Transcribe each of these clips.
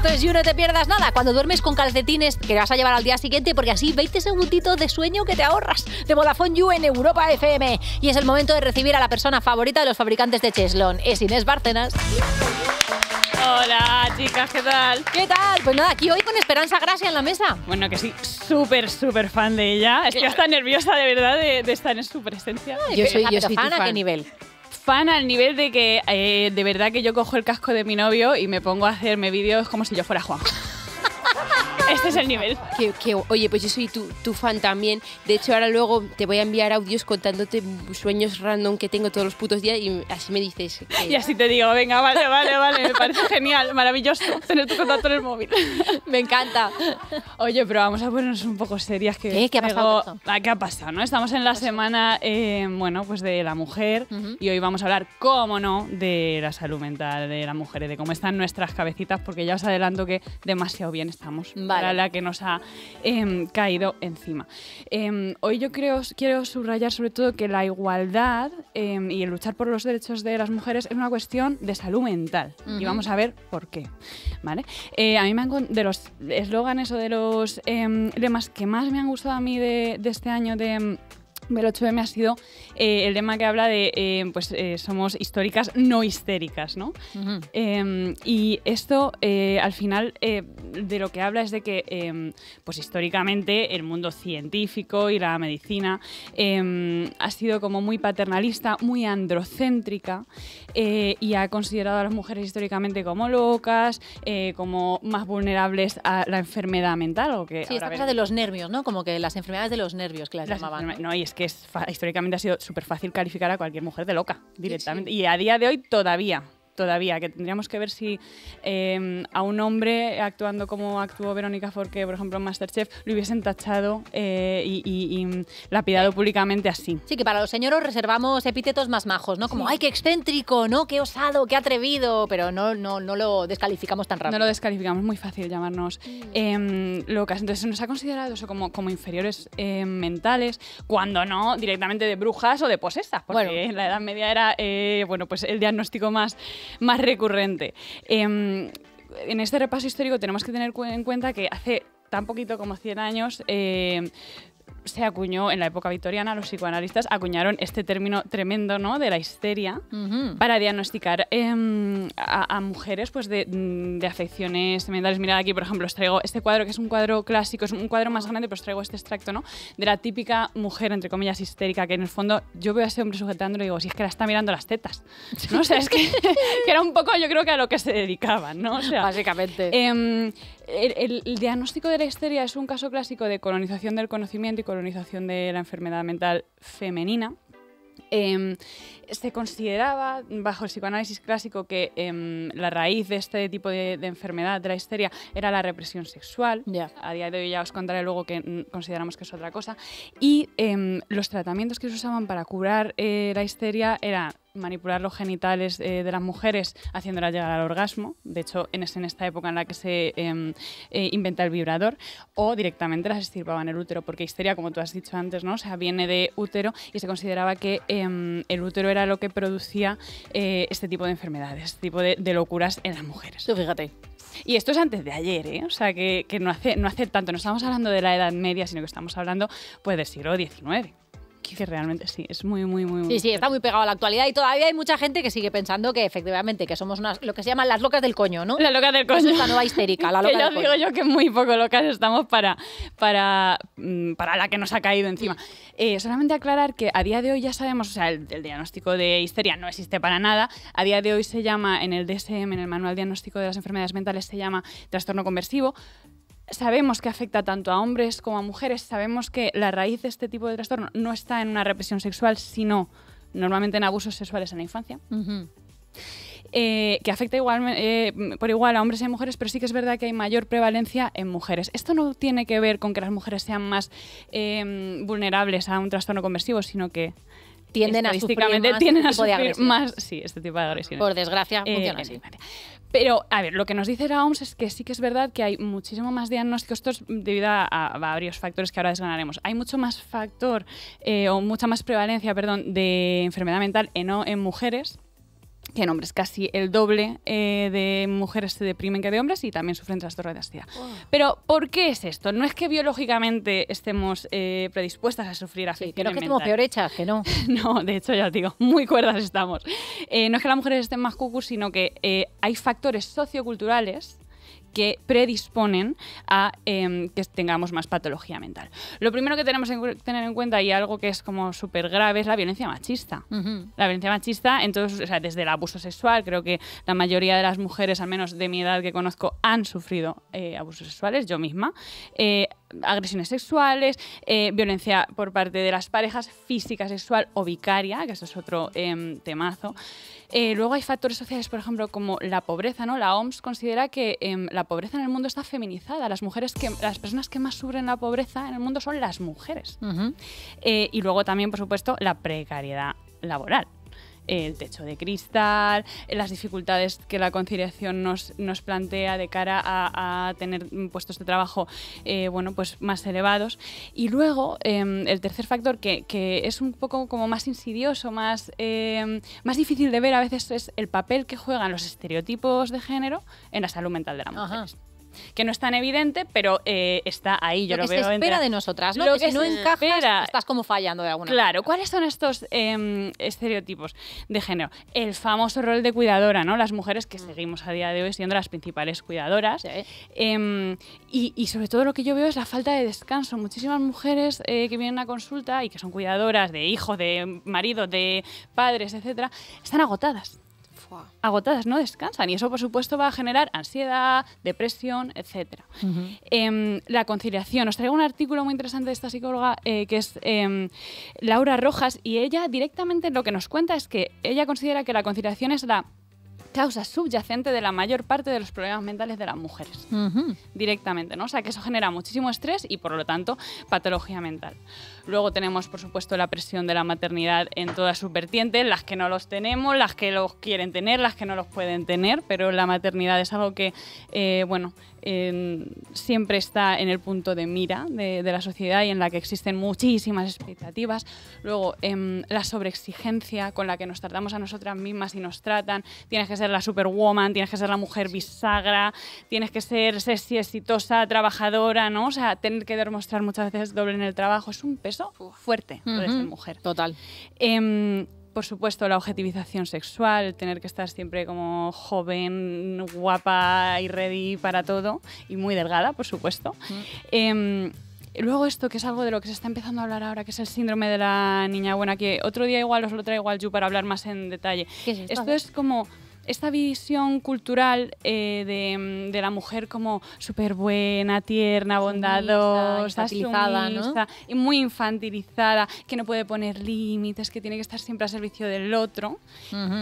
Esto es You, no te pierdas nada. Cuando duermes con calcetines que vas a llevar al día siguiente, porque así 20 segunditos de sueño que te ahorras. De Vodafone You en Europa FM. Y es el momento de recibir a la persona favorita de los fabricantes de Cheslón. Es Inés Bárcenas. Hola, chicas, ¿qué tal? ¿Qué tal? Pues nada, aquí hoy con Esperanza Gracia en la mesa. Bueno, que sí, súper fan de ella. Estoy hasta nerviosa, de verdad, de estar en su presencia. Yo soy fan. ¿A qué nivel? Fan al nivel de que de verdad que yo cojo el casco de mi novio y me pongo a hacerme vídeos como si yo fuera Juan. Este es el nivel. Oye, pues yo soy tu fan también. De hecho, ahora luego te voy a enviar audios contándote sueños random que tengo todos los putos días y así me dices. Y así te digo, venga, vale. Me parece genial, maravilloso tener tu contacto en el móvil. Me encanta. Oye, pero vamos a ponernos un poco serias. ¿Qué ha pasado? ¿Qué ha pasado? ¿No? Estamos en la semana pues de la mujer y hoy vamos a hablar, cómo no, de la salud mental de la mujer y de cómo están nuestras cabecitas, porque ya os adelanto que demasiado bien estamos. Para la que nos ha caído encima. Hoy yo quiero subrayar sobre todo que la igualdad y el luchar por los derechos de las mujeres es una cuestión de salud mental. Y vamos a ver por qué. ¿Vale? A mí de los eslóganes o de los lemas que más me han gustado a mí de este año del 8M ha sido el lema que habla de somos históricas, no histéricas, ¿no? Y esto al final de lo que habla es de que pues históricamente el mundo científico y la medicina ha sido como muy paternalista, muy androcéntrica y ha considerado a las mujeres históricamente como locas, como más vulnerables a la enfermedad mental. O que sí, esta cosa de los nervios, ¿no? Como que las enfermedades de los nervios que las llamaban. No, y es que históricamente ha sido súper fácil calificar a cualquier mujer de loca directamente. Sí. Y a día de hoy todavía, que tendríamos que ver si a un hombre actuando como actuó Verónica Forqué, por ejemplo, en MasterChef, lo hubiesen tachado y lapidado públicamente así. Sí, que para los señoros reservamos epítetos más majos, ¿no? Como, ¡ay, qué excéntrico!, ¿no? ¡Qué osado!, ¡qué atrevido! Pero no lo descalificamos tan rápido. No lo descalificamos, muy fácil llamarnos locas. Entonces se nos ha considerado eso como inferiores mentales, cuando no directamente de brujas o de posesas, porque en la Edad Media era pues el diagnóstico más recurrente. En este repaso histórico tenemos que tener en cuenta que hace tan poquito como 100 años se acuñó, en la época victoriana, los psicoanalistas acuñaron este término tremendo, ¿no?, de la histeria para diagnosticar a mujeres pues de afecciones mentales. Mirad aquí, por ejemplo, os traigo este cuadro, que es un cuadro clásico, es un cuadro más grande, pero os traigo este extracto, ¿no?, de la típica mujer, entre comillas, histérica, que en el fondo yo veo a ese hombre sujetándolo y digo, si es que la está mirando las tetas, ¿no? O sea, es que era un poco, yo creo que a lo que se dedicaban, ¿no? O sea, básicamente. El diagnóstico de la histeria es un caso clásico de colonización del conocimiento y colonización de la enfermedad mental femenina. Se consideraba, bajo el psicoanálisis clásico, que la raíz de este tipo de enfermedad, de la histeria, era la represión sexual. A día de hoy ya os contaré luego que consideramos que es otra cosa. Y los tratamientos que se usaban para curar la histeria eran manipular los genitales de las mujeres haciéndolas llegar al orgasmo. De hecho, es en esta época en la que se inventa el vibrador, o directamente las extirpaban el útero, porque histeria, como tú has dicho antes, ¿no?, o sea, viene de útero y se consideraba que el útero era lo que producía este tipo de enfermedades, este tipo de locuras en las mujeres. Tú fíjate. Y esto es antes de ayer, ¿eh? O sea, que no hace tanto. No estamos hablando de la Edad Media, sino que estamos hablando pues del siglo XIX. Que realmente sí, es muy Sí, está muy pegado a la actualidad y todavía hay mucha gente que sigue pensando que efectivamente que somos lo que se llaman las locas del coño, ¿no? Las locas del coño. Es la nueva histérica, la loca del coño. Digo yo que muy poco locas estamos para la que nos ha caído encima. Solamente aclarar que a día de hoy ya sabemos, o sea, el diagnóstico de histeria no existe para nada. A día de hoy se llama, en el DSM, en el Manual Diagnóstico de las Enfermedades Mentales, se llama trastorno conversivo. Sabemos que afecta tanto a hombres como a mujeres, sabemos que la raíz de este tipo de trastorno no está en una represión sexual, sino normalmente en abusos sexuales en la infancia. Que afecta por igual a hombres y a mujeres, pero sí que es verdad que hay mayor prevalencia en mujeres. Esto no tiene que ver con que las mujeres sean más vulnerables a un trastorno conversivo, sino que tienden a sufrir más este tipo de agresiones. Por desgracia, funciona así. Pero, a ver, lo que nos dice la OMS es que sí que es verdad que hay muchísimo más diagnósticos, esto es debido a varios factores que ahora desgranaremos. Hay mucho más mucha más prevalencia, de enfermedad mental en mujeres que en hombres casi el doble de mujeres se deprimen que de hombres y también sufren trastorno de ansiedad. Pero ¿por qué es esto? No es que biológicamente estemos predispuestas a sufrir afecciones creo que estamos peor hechas, que no. No, de hecho ya os digo, muy cuerdas estamos. No es que las mujeres estén más cucus, sino que hay factores socioculturales que predisponen a que tengamos más patología mental. Lo primero que tenemos que tener en cuenta, y algo que es como súper grave, es la violencia machista. La violencia machista, entonces, o sea, desde el abuso sexual, creo que la mayoría de las mujeres, al menos de mi edad que conozco, han sufrido abusos sexuales, yo misma. Agresiones sexuales, violencia por parte de las parejas, física, sexual o vicaria, que eso es otro temazo. Luego hay factores sociales, por ejemplo, como la pobreza, ¿no? La OMS considera que la pobreza en el mundo está feminizada. Las personas que más sufren la pobreza en el mundo son las mujeres. Y luego también, por supuesto, la precariedad laboral. El techo de cristal, las dificultades que la conciliación nos plantea de cara a tener puestos de trabajo bueno, pues más elevados. Y luego, el tercer factor, que es un poco como más insidioso, más difícil de ver a veces, es el papel que juegan los estereotipos de género en la salud mental de las mujeres. Que no es tan evidente, pero está ahí. Yo lo veo. Lo que se espera de nosotras, ¿no? Lo que si no encajas, estás como fallando de alguna manera. Claro, ¿cuáles son estos estereotipos de género? El famoso rol de cuidadora, ¿no? Las mujeres que seguimos a día de hoy siendo las principales cuidadoras. Sí. Y sobre todo lo que yo veo es la falta de descanso. Muchísimas mujeres que vienen a consulta y que son cuidadoras de hijos, de maridos, de padres, etcétera, están agotadas. Agotadas, no descansan, y eso por supuesto va a generar ansiedad, depresión, etc. La conciliación. Os traigo un artículo muy interesante de esta psicóloga que es Laura Rojas, y ella directamente lo que nos cuenta es que ella considera que la conciliación es la causa subyacente de la mayor parte de los problemas mentales de las mujeres. Directamente, ¿no? O sea, que eso genera muchísimo estrés y, por lo tanto, patología mental. Luego tenemos, por supuesto, la presión de la maternidad en todas sus vertientes, las que no los tenemos, las que los quieren tener, las que no los pueden tener, pero la maternidad es algo que, siempre está en el punto de mira de la sociedad y en la que existen muchísimas expectativas. Luego, la sobreexigencia con la que nos tratamos a nosotras mismas y nos tratan. Tienes que ser la superwoman, tienes que ser la mujer bisagra, tienes que ser sexy, exitosa, trabajadora, ¿no? O sea, tener que demostrar muchas veces doble en el trabajo es un peso fuerte de ser mujer. Total. Por supuesto, la objetivización sexual, tener que estar siempre como joven, guapa y ready para todo, y muy delgada, por supuesto. Luego esto, que es algo de lo que se está empezando a hablar ahora, que es el síndrome de la niña buena, que otro día igual os lo traigo al Yu para hablar más en detalle. ¿Qué es esto? Esto es como esta visión cultural de la mujer como súper buena, tierna, bondadosa, sumisa, ¿no? Y muy infantilizada, que no puede poner límites, que tiene que estar siempre a servicio del otro.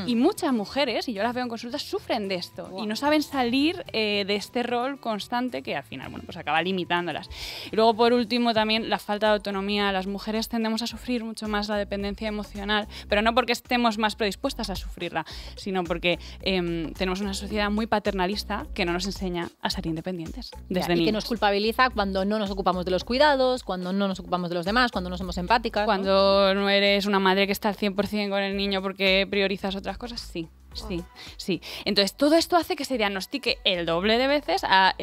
Y muchas mujeres, y yo las veo en consultas, sufren de esto y no saben salir de este rol constante que al final, bueno, pues acaba limitándolas. Y luego, por último, también la falta de autonomía. Las mujeres tendemos a sufrir mucho más la dependencia emocional, pero no porque estemos más predispuestas a sufrirla, sino porque tenemos una sociedad muy paternalista que no nos enseña a ser independientes desde niños. Y que nos culpabiliza cuando no nos ocupamos de los cuidados, cuando no nos ocupamos de los demás, cuando no somos empáticas. Cuando no eres una madre que está al 100% con el niño porque priorizas otras cosas, sí. Sí. Entonces, todo esto hace que se diagnostique el doble de veces a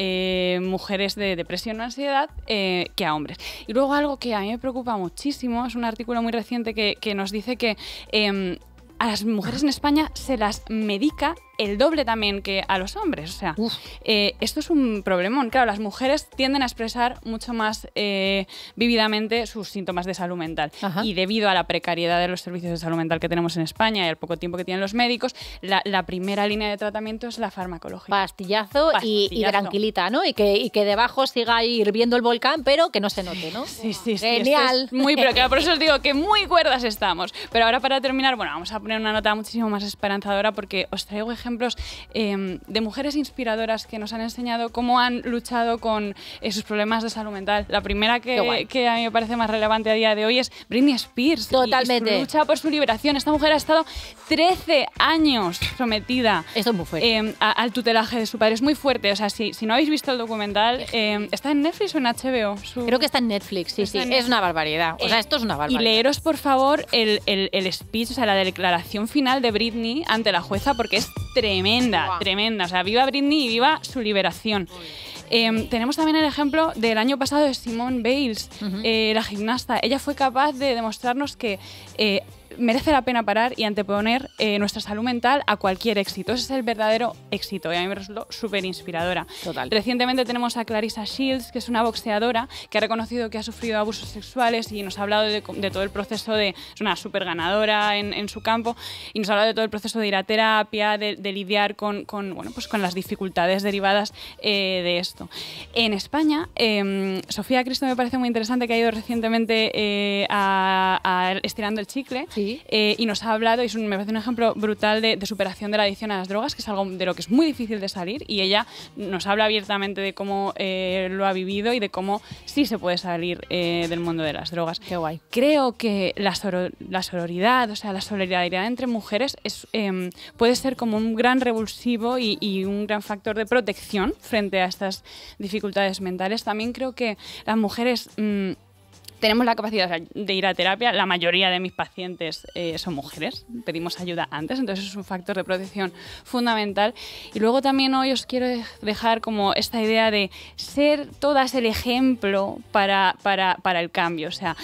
mujeres de depresión o ansiedad que a hombres. Y luego algo que a mí me preocupa muchísimo, es un artículo muy reciente que nos dice que a las mujeres en España se las medica el doble también que a los hombres. O sea, esto es un problemón. Claro, las mujeres tienden a expresar mucho más vívidamente sus síntomas de salud mental. Y debido a la precariedad de los servicios de salud mental que tenemos en España y al poco tiempo que tienen los médicos, la primera línea de tratamiento es la farmacológica. Pastillazo. Y tranquilita, ¿no? Y que debajo siga hirviendo el volcán, pero que no se note, ¿no? Sí. Genial. Muy, pero claro, por eso os digo que muy cuerdas estamos. Pero ahora, para terminar, bueno, vamos a poner una nota muchísimo más esperanzadora, porque os traigo ejemplos ejemplos de mujeres inspiradoras que nos han enseñado cómo han luchado con sus problemas de salud mental. La primera que a mí me parece más relevante a día de hoy es Britney Spears. Totalmente. Y su lucha por su liberación. Esta mujer ha estado 13 años sometida Esto es muy fuerte. al tutelaje de su padre. Es muy fuerte. O sea, si no habéis visto el documental, ¿está en Netflix o en HBO? Creo que está en Netflix, sí. Es una barbaridad. O sea, esto es una barbaridad. Y leeros, por favor, el speech, o sea, la declaración final de Britney ante la jueza, porque es tremenda, tremenda. O sea, viva Britney y viva su liberación. Tenemos también el ejemplo del año pasado de Simone Biles, la gimnasta. Ella fue capaz de demostrarnos que merece la pena parar y anteponer nuestra salud mental a cualquier éxito. Ese es el verdadero éxito y a mí me resultó súper inspiradora. Total. Recientemente tenemos a Clarissa Shields, que es una boxeadora que ha reconocido que ha sufrido abusos sexuales y nos ha hablado de todo el proceso es una súper ganadora en su campo, y nos ha hablado de todo el proceso de ir a terapia, de lidiar con las dificultades derivadas de esto. En España, Sofía Cristo me parece muy interesante, que ha ido recientemente a Estirando el Chicle. Sí. Y nos ha hablado, y me parece un ejemplo brutal de superación de la adicción a las drogas, que es algo de lo que es muy difícil de salir, y ella nos habla abiertamente de cómo lo ha vivido y de cómo sí se puede salir del mundo de las drogas. Qué guay. Creo que la sororidad, o sea, la solidaridad entre mujeres puede ser como un gran revulsivo y un gran factor de protección frente a estas dificultades mentales. También creo que las mujeres tenemos la capacidad de ir a terapia. La mayoría de mis pacientes son mujeres, pedimos ayuda antes, entonces es un factor de protección fundamental. Y luego también hoy os quiero dejar como esta idea de ser todas el ejemplo para el cambio. O sea,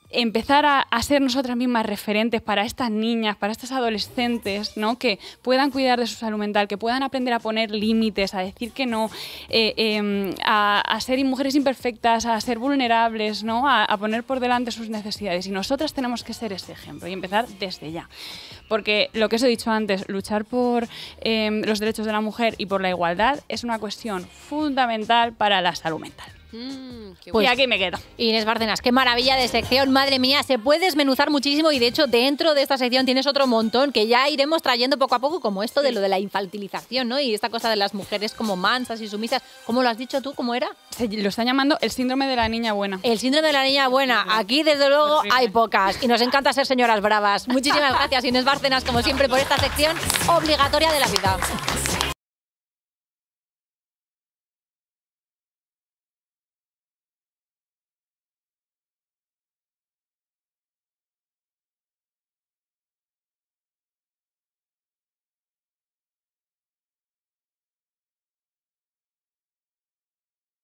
empezar a ser nosotras mismas referentes para estas niñas, para estas adolescentes, ¿no? Que puedan cuidar de su salud mental, que puedan aprender a poner límites, a decir que no, a ser mujeres imperfectas, a ser vulnerables, ¿no? A poner por delante sus necesidades. Y nosotras tenemos que ser ese ejemplo y empezar desde ya. Porque lo que os he dicho antes, luchar por los derechos de la mujer y por la igualdad es una cuestión fundamental para la salud mental. Pues, y aquí me quedo. Inés Bárcenas, qué maravilla de sección, madre mía, se puede desmenuzar muchísimo, y de hecho dentro de esta sección tienes otro montón que ya iremos trayendo poco a poco, como esto de lo de la infantilización, ¿no? Y esta cosa de las mujeres como mansas y sumisas. ¿Cómo lo has dicho tú? ¿Cómo era? Lo están llamando el síndrome de la niña buena. El síndrome de la niña buena. Aquí, desde luego, hay pocas. Y nos encanta ser señoras bravas. Muchísimas gracias, Inés Bárcenas, como siempre, por esta sección obligatoria de la vida.